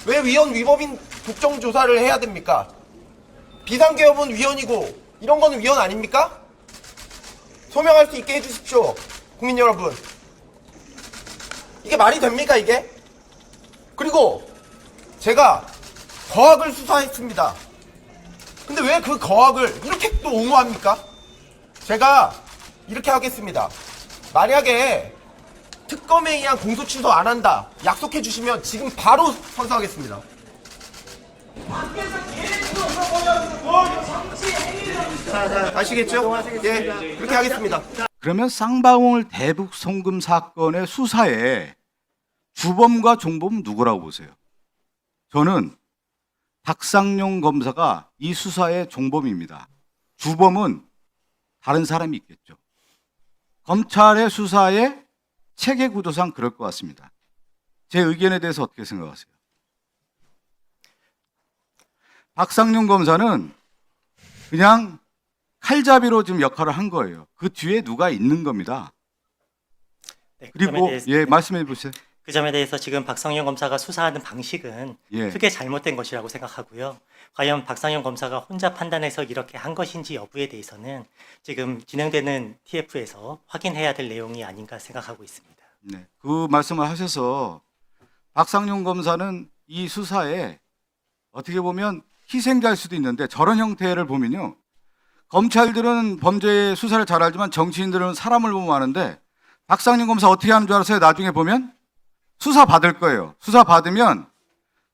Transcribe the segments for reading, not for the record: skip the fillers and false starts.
왜 위헌 위법인 국정조사를 해야 됩니까? 비상개업은 위헌이고 이런 거는 위헌 아닙니까? 소명할 수 있게 해주십시오. 국민 여러분. 이게 말이 됩니까 이게? 그리고 제가 거학을 수사했습니다. 근데 왜 그 거학을 이렇게 또 옹호합니까? 제가 이렇게 하겠습니다. 만약에 특검에 의한 공소 취소 안 한다 약속해 주시면 지금 바로 선서하겠습니다. 아시겠죠? 예, 그렇게 하겠습니다. 그러면 쌍방울 대북 송금 사건의 수사에 주범과 종범은 누구라고 보세요? 저는 박상용 검사가 이 수사의 종범입니다. 주범은 다른 사람이 있겠죠. 검찰의 수사의 체계 구조상 그럴 것 같습니다. 제 의견에 대해서 어떻게 생각하세요? 박상용 검사는 그냥 칼잡이로 지금 역할을 한 거예요. 그 뒤에 누가 있는 겁니다. 네, 그리고 예, 말씀해 보세요. 그 점에 대해서 지금 박상현 검사가 수사하는 방식은 예. 크게 잘못된 것이라고 생각하고요. 과연 박상현 검사가 혼자 판단해서 이렇게 한 것인지 여부에 대해서는 지금 진행되는 TF에서 확인해야 될 내용이 아닌가 생각하고 있습니다. 네, 그 말씀을 하셔서 박상용 검사는 이 수사에 어떻게 보면 희생자일 수도 있는데 저런 형태를 보면요. 검찰들은 범죄 수사를 잘 알지만 정치인들은 사람을 보면 아는데 박상용 검사 어떻게 하는 줄 알았어요? 나중에 보면 수사 받을 거예요. 수사 받으면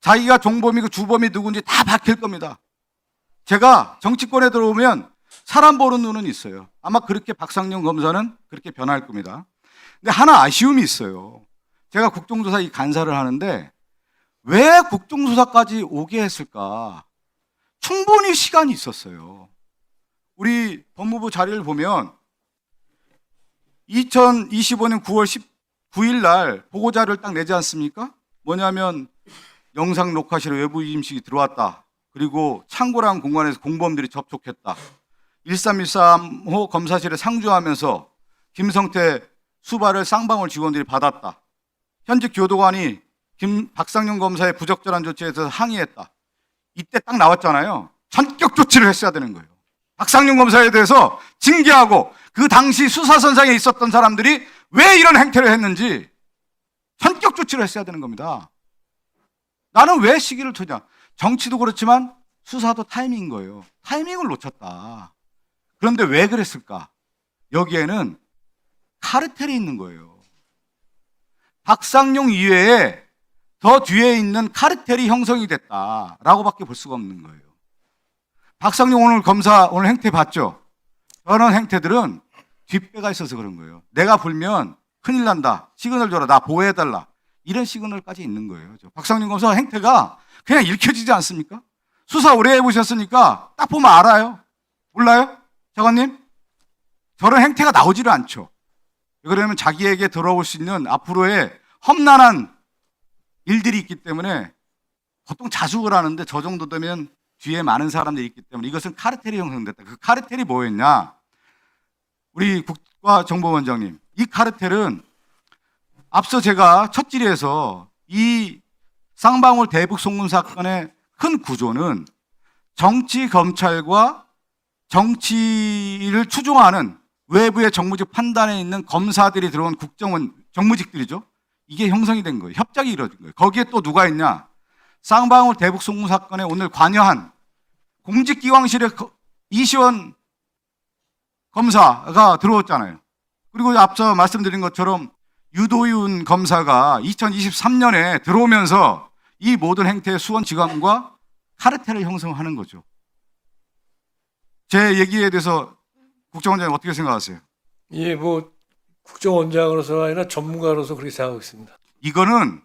자기가 종범이고 주범이 누군지 다 밝힐 겁니다. 제가 정치권에 들어오면 사람 보는 눈은 있어요. 아마 그렇게 박상용 검사는 그렇게 변할 겁니다. 근데 하나 아쉬움이 있어요. 제가 국정조사 이 간사를 하는데 왜 국정조사까지 오게 했을까? 충분히 시간이 있었어요. 우리 법무부 자료를 보면 2025년 9월 19일 날 보고자료를 딱 내지 않습니까? 뭐냐면 영상 녹화실에 외부 임식이 들어왔다. 그리고 창고라는 공간에서 공범들이 접촉했다. 1313호 검사실에 상주하면서 김성태 수발을 쌍방울 직원들이 받았다. 현직 교도관이 박상용 검사의 부적절한 조치에 대해서 항의했다. 이때 딱 나왔잖아요. 전격 조치를 했어야 되는 거예요. 박상용 검사에 대해서 징계하고 그 당시 수사선상에 있었던 사람들이 왜 이런 행태를 했는지 전격 조치를 했어야 되는 겁니다. 나는 왜 시기를 두냐. 정치도 그렇지만 수사도 타이밍인 거예요. 타이밍을 놓쳤다. 그런데 왜 그랬을까? 여기에는 카르텔이 있는 거예요. 박상용 이외에 더 뒤에 있는 카르텔이 형성이 됐다라고밖에 볼 수가 없는 거예요. 박상용 오늘 검사 오늘 행태 봤죠? 저런 행태들은 뒷배가 있어서 그런 거예요. 내가 불면 큰일 난다. 시그널 줘라. 나 보호해달라. 이런 시그널까지 있는 거예요. 박상용 검사 행태가 그냥 읽혀지지 않습니까? 수사 오래 해보셨으니까 딱 보면 알아요. 몰라요? 장관님? 저런 행태가 나오지를 않죠. 그러면 자기에게 들어올 수 있는 앞으로의 험난한 일들이 있기 때문에 보통 자숙을 하는데 저 정도 되면 뒤에 많은 사람들이 있기 때문에 이것은 카르텔이 형성됐다. 그 카르텔이 뭐였냐? 우리 국가정보원장님, 이 카르텔은 앞서 제가 첫 질의에서 이 쌍방울 대북 송금 사건의 큰 구조는 정치 검찰과 정치를 추종하는 외부의 정무직 판단에 있는 검사들이 들어온 국정원 정무직들이죠. 이게 형성이 된 거예요. 협작이 이루어진 거예요. 거기에 또 누가 있냐? 쌍방울 대북 송금 사건에 오늘 관여한 공직기강실의 이시원 검사가 들어왔잖아요. 그리고 앞서 말씀드린 것처럼 유도윤 검사가 2023년에 들어오면서 이 모든 행태의 수원지검과 카르텔을 형성하는 거죠. 제 얘기에 대해서 국정원장님 어떻게 생각하세요? 예, 뭐 국정원장으로서가 아니라 전문가로서 그렇게 생각하고 있습니다. 이거는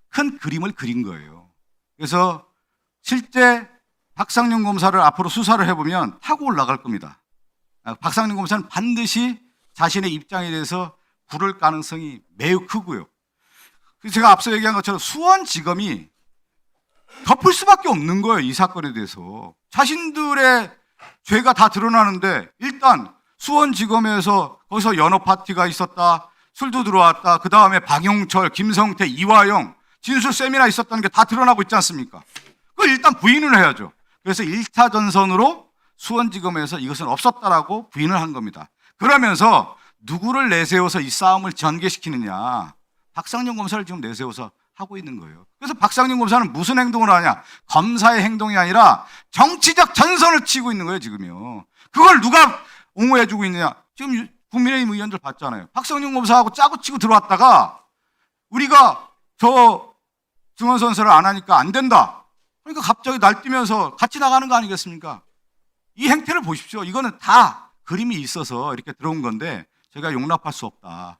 큰 그림을 그린 거예요. 그래서 실제 박상용 검사를 앞으로 수사를 해보면 타고 올라갈 겁니다. 박상용 검사는 반드시 자신의 입장에 대해서 부를 가능성이 매우 크고요. 그래서 제가 앞서 얘기한 것처럼 수원지검이 덮을 수밖에 없는 거예요. 이 사건에 대해서. 자신들의 죄가 다 드러나는데 일단 수원지검에서 거기서 연어 파티가 있었다. 술도 들어왔다. 그 다음에 박용철, 김성태, 이화영 진술 세미나 있었다는 게 다 드러나고 있지 않습니까? 그걸 일단 부인을 해야죠. 그래서 1차 전선으로 수원지검에서 이것은 없었다라고 부인을 한 겁니다. 그러면서 누구를 내세워서 이 싸움을 전개시키느냐. 박상용 검사를 지금 내세워서 하고 있는 거예요. 그래서 박상용 검사는 무슨 행동을 하냐. 검사의 행동이 아니라 정치적 전선을 치고 있는 거예요, 지금요. 그걸 누가 옹호해주고 있느냐. 지금 국민의힘 의원들 봤잖아요. 박상용 검사하고 짜고 치고 들어왔다가 우리가 저 증언 선서를 안 하니까 안 된다. 그러니까 갑자기 날뛰면서 같이 나가는 거 아니겠습니까? 이 행태를 보십시오. 이거는 다 그림이 있어서 이렇게 들어온 건데 제가 용납할 수 없다.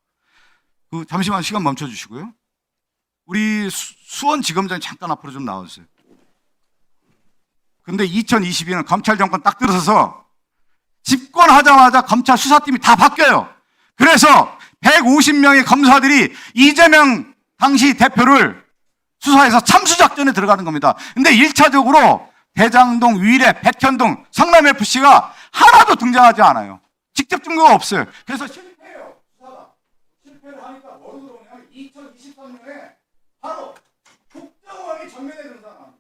잠시만 시간 멈춰주시고요. 우리 수원지검장이 잠깐 앞으로 좀 나와주세요. 근데 2022년 검찰 정권 딱 들어서서 집권하자마자 검찰 수사팀이 다 바뀌어요. 그래서 150명의 검사들이 이재명 당시 대표를 수사해서 참수작전에 들어가는 겁니다. 근데 1차적으로 대장동, 위례, 백현동, 성남FC가 하나도 등장하지 않아요. 직접 증거가 없어요. 그래서 실패해요. 수사가. 실패를 하니까 뭐로 들어오냐면 2023년에 바로 국정원이 전면에 등장합니다.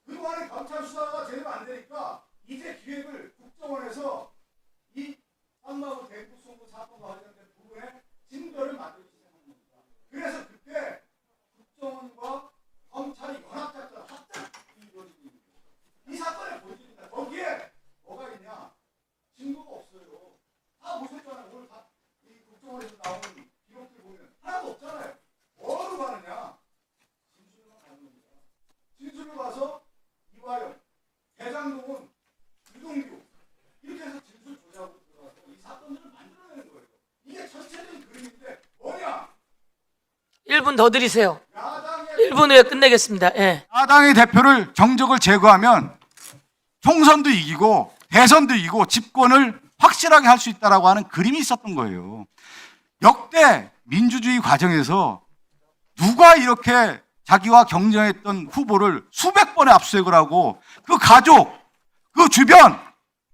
그동안에 검찰 수사가 제대로 안 되니까 이제 기획을 국정원에서 이 쌍마구 대구 송구 사건과 관련된 부분에 증거를 만들기 시작한 겁니다. 그래서 그때 국정원과 검찰이 연합작전 합작이 이루어지고 있는 거예요. 이 사건의 본질입니다. 거기에 뭐가 있냐? 증거가 없어요. 다 보셨잖아요. 오늘 다 이 국정원에서 나오는 기록들 보면 하나도 없잖아요. 뭐로 가느냐? 진술로 가는 겁니다. 진술로 가서 이화영, 대장동은 유동규 이렇게 해서 진술 조작으로 들어가서 이 사건들을 만들어내는 거예요. 이게 전체적인 그림인데 뭐냐? 1분 더 드리세요. 야당의 1분 후에 끝내겠습니다. 예. 야당의 대표를 정적을 제거하면 총선도 이기고 대선도 이기고 집권을 확실하게 할 수 있다라고 하는 그림이 있었던 거예요. 역대 민주주의 과정에서 누가 이렇게 자기와 경쟁했던 후보를 수백 번의 압수수색을 하고 그 가족, 그 주변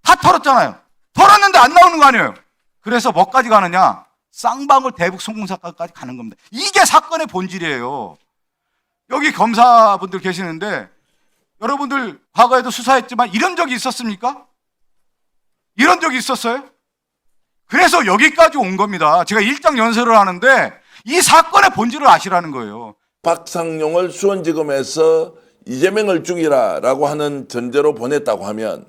다 털었잖아요. 털었는데 안 나오는 거 아니에요. 그래서 뭐까지 가느냐? 쌍방울 대북 성공사까지 가는 겁니다. 이게 사건의 본질이에요. 여기 검사분들 계시는데 여러분들 과거에도 수사했지만 이런 적이 있었습니까? 이런 적이 있었어요? 그래서 여기까지 온 겁니다. 제가 일장 연설을 하는데 이 사건의 본질을 아시라는 거예요. 박상용을 수원지검에서 이재명을 죽이라라고 하는 전제로 보냈다고 하면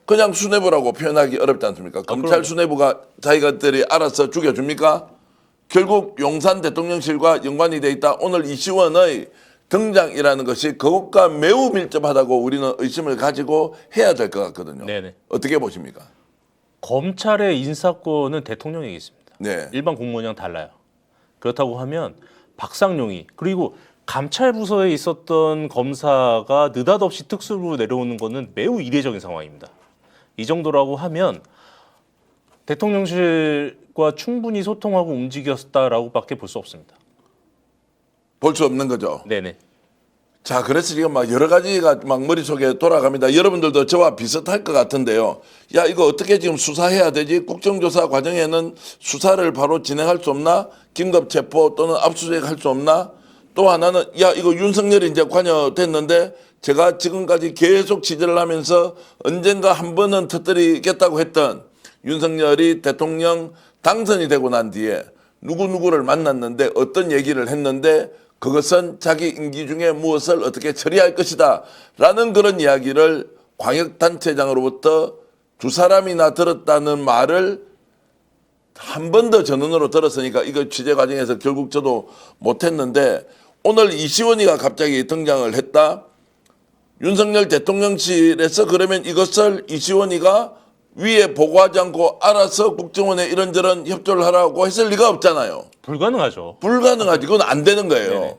그냥 수뇌부라고 표현하기 어렵지 않습니까? 검찰 수뇌부가 자기들이 알아서 죽여줍니까? 결국 용산 대통령실과 연관이 돼 있다. 오늘 이시원의 등장이라는 것이 그것과 매우 밀접하다고 우리는 의심을 가지고 해야 될 것 같거든요. 네네. 어떻게 보십니까? 검찰의 인사권은 대통령에게 있습니다. 네. 일반 공무원이랑 달라요. 그렇다고 하면 박상용이 그리고 감찰 부서에 있었던 검사가 느닷없이 특수부로 내려오는 것은 매우 이례적인 상황입니다. 이 정도라고 하면 대통령실과 충분히 소통하고 움직였다라고밖에 볼 수 없습니다. 볼 수 없는 거죠. 네네. 자, 그래서 지금 막 여러 가지가 막 머릿속에 돌아갑니다. 여러분들도 저와 비슷할 것 같은데요. 야, 이거 어떻게 지금 수사해야 되지? 국정조사 과정에는 수사를 바로 진행할 수 없나? 긴급체포 또는 압수수색 할 수 없나? 또 하나는 야, 이거 윤석열이 이제 관여됐는데 제가 지금까지 계속 취재를 하면서 언젠가 한 번은 터뜨리겠다고 했던 윤석열이 대통령 당선이 되고 난 뒤에 누구누구를 만났는데 어떤 얘기를 했는데 그것은 자기 임기 중에 무엇을 어떻게 처리할 것이다 라는 그런 이야기를 광역단체장으로부터 두 사람이나 들었다는 말을 한 번 더 전원으로 들었으니까 이거 취재 과정에서 결국 저도 못했는데 오늘 이시원이가 갑자기 등장을 했다. 윤석열 대통령실에서 그러면 이것을 이시원이가 위에 보고하지 않고 알아서 국정원에 이런저런 협조를 하라고 했을 리가 없잖아요. 불가능하죠. 불가능하지. 그건 안 되는 거예요. 네네.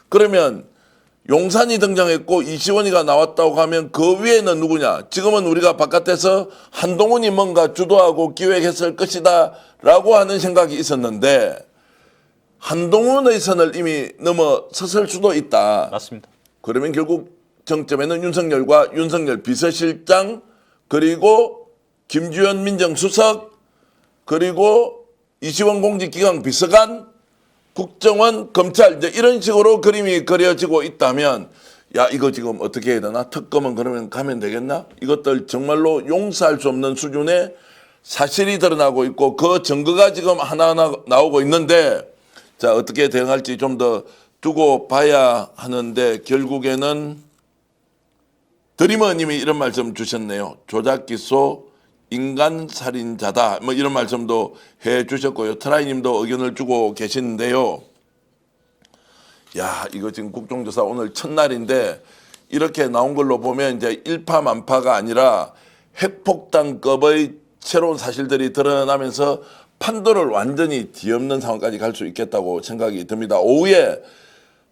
그러면 용산이 등장했고 이시원이가 나왔다고 하면 그 위에는 누구냐? 지금은 우리가 바깥에서 한동훈이 뭔가 주도하고 기획했을 것이다 라고 하는 생각이 있었는데 한동훈의 선을 이미 넘어섰을 수도 있다. 맞습니다. 그러면 결국 정점에는 윤석열과 윤석열 비서실장 그리고 김주현 민정수석 그리고 이시원 공직기강 비서관 국정원, 검찰 이제 이런 식으로 그림이 그려지고 있다면 야 이거 지금 어떻게 해야 되나? 특검은 그러면 가면 되겠나? 이것들 정말로 용서할 수 없는 수준의 사실이 드러나고 있고 그 증거가 지금 하나하나 나오고 있는데 자 어떻게 대응할지 좀 더 두고 봐야 하는데 결국에는 드리머님이 이런 말씀 주셨네요. 조작 기소 인간 살인자다. 뭐 이런 말씀도 해 주셨고요. 트라이님도 의견을 주고 계시는데요. 야 이거 지금 국정조사 오늘 첫날인데 이렇게 나온 걸로 보면 이제 일파만파가 아니라 핵폭탄급의 새로운 사실들이 드러나면서 판도를 완전히 뒤엎는 상황까지 갈 수 있겠다고 생각이 듭니다. 오후에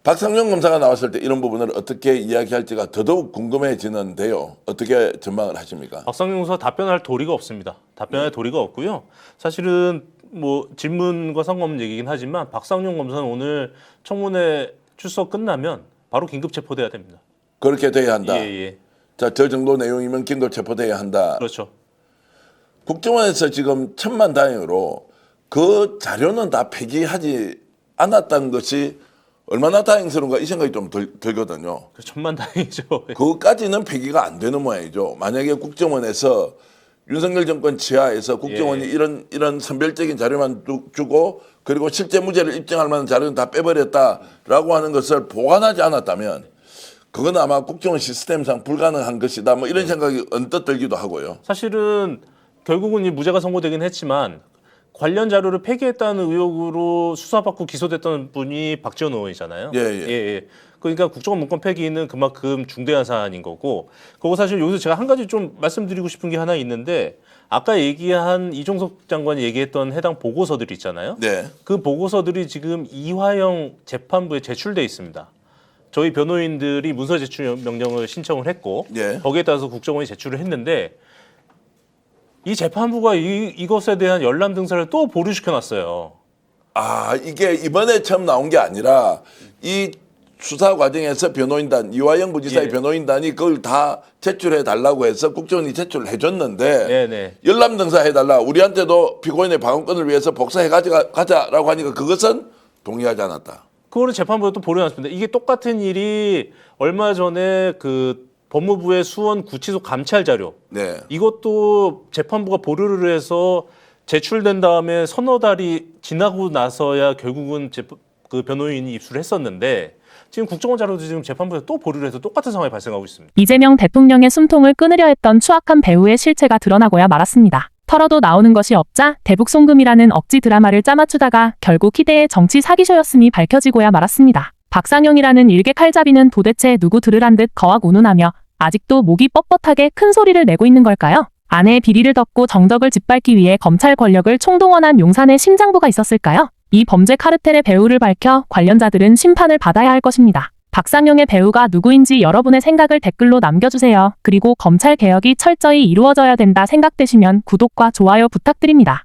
박상용 검사가 나왔을 때 이런 부분을 어떻게 이야기할지가 더더욱 궁금해지는데요. 어떻게 전망을 하십니까? 박상용 검사 답변할 도리가 없습니다. 답변할 도리가 없고요. 사실은 뭐 질문과 상관없는 얘기긴 하지만 박상용 검사는 오늘 청문회 출석 끝나면 바로 긴급 체포돼야 됩니다. 그렇게 돼야 한다. 예. 자, 저 정도 내용이면 긴급 체포돼야 한다. 그렇죠. 국정원에서 지금 천만다행으로 그 자료는 다 폐기하지 않았다는 것이 얼마나 다행스러운가 이 생각이 좀 들거든요. 그 천만다행이죠. 그것까지는 폐기가 안 되는 모양이죠. 만약에 국정원에서 윤석열 정권 지하에서 국정원이 예. 이런 선별적인 자료만 주고 그리고 실제 무죄를 입증할 만한 자료는 다 빼버렸다라고 하는 것을 보관하지 않았다면 그건 아마 국정원 시스템상 불가능한 것이다. 뭐 이런 생각이 언뜻 들기도 하고요. 사실은 결국은 이 무죄가 선고되긴 했지만 관련 자료를 폐기했다는 의혹으로 수사받고 기소됐던 분이 박지원 의원이잖아요. 예. 그러니까 국정원 문건 폐기는 그만큼 중대한 사안인 거고, 그거 사실 여기서 제가 한 가지 좀 말씀드리고 싶은 게 하나 있는데, 아까 얘기한 이종석 장관이 얘기했던 해당 보고서들이 있잖아요. 네. 그 보고서들이 지금 이화영 재판부에 제출돼 있습니다. 저희 변호인들이 문서 제출 명령을 신청을 했고, 예. 거기에 따라서 국정원이 제출을 했는데, 이 재판부가 이것에 대한 열람 등사를 또 보류시켜놨어요. 아, 이게 이번에 처음 나온 게 아니라 이 수사 과정에서 변호인단, 이화영 부지사의 예. 변호인단이 그걸 다 제출해 달라고 해서 국정원이 제출을 해줬는데 네네. 열람 등사해 달라. 우리한테도 피고인의 방어권을 위해서 복사해 가자라고 하니까 그것은 동의하지 않았다. 그거를 재판부에 또 보류해놨습니다. 이게 똑같은 일이 얼마 전에 그 법무부의 수원 구치소 감찰 자료, 네. 이것도 재판부가 보류를 해서 제출된 다음에 서너 달이 지나고 나서야 결국은 그 변호인이 입수를 했었는데, 지금 국정원 자료도 지금 재판부에서 또 보류를 해서 똑같은 상황이 발생하고 있습니다. 이재명 대통령의 숨통을 끊으려 했던 추악한 배우의 실체가 드러나고야 말았습니다. 털어도 나오는 것이 없자 대북송금이라는 억지 드라마를 짜맞추다가 결국 희대의 정치 사기쇼였음이 밝혀지고야 말았습니다. 박상용이라는 일개 칼잡이는 도대체 누구 들으란 듯 거악 운운하며 아직도 목이 뻣뻣하게 큰 소리를 내고 있는 걸까요? 아내의 비리를 덮고 정적을 짓밟기 위해 검찰 권력을 총동원한 용산의 심장부가 있었을까요? 이 범죄 카르텔의 배후를 밝혀 관련자들은 심판을 받아야 할 것입니다. 박상용의 배후가 누구인지 여러분의 생각을 댓글로 남겨주세요. 그리고 검찰 개혁이 철저히 이루어져야 된다 생각되시면 구독과 좋아요 부탁드립니다.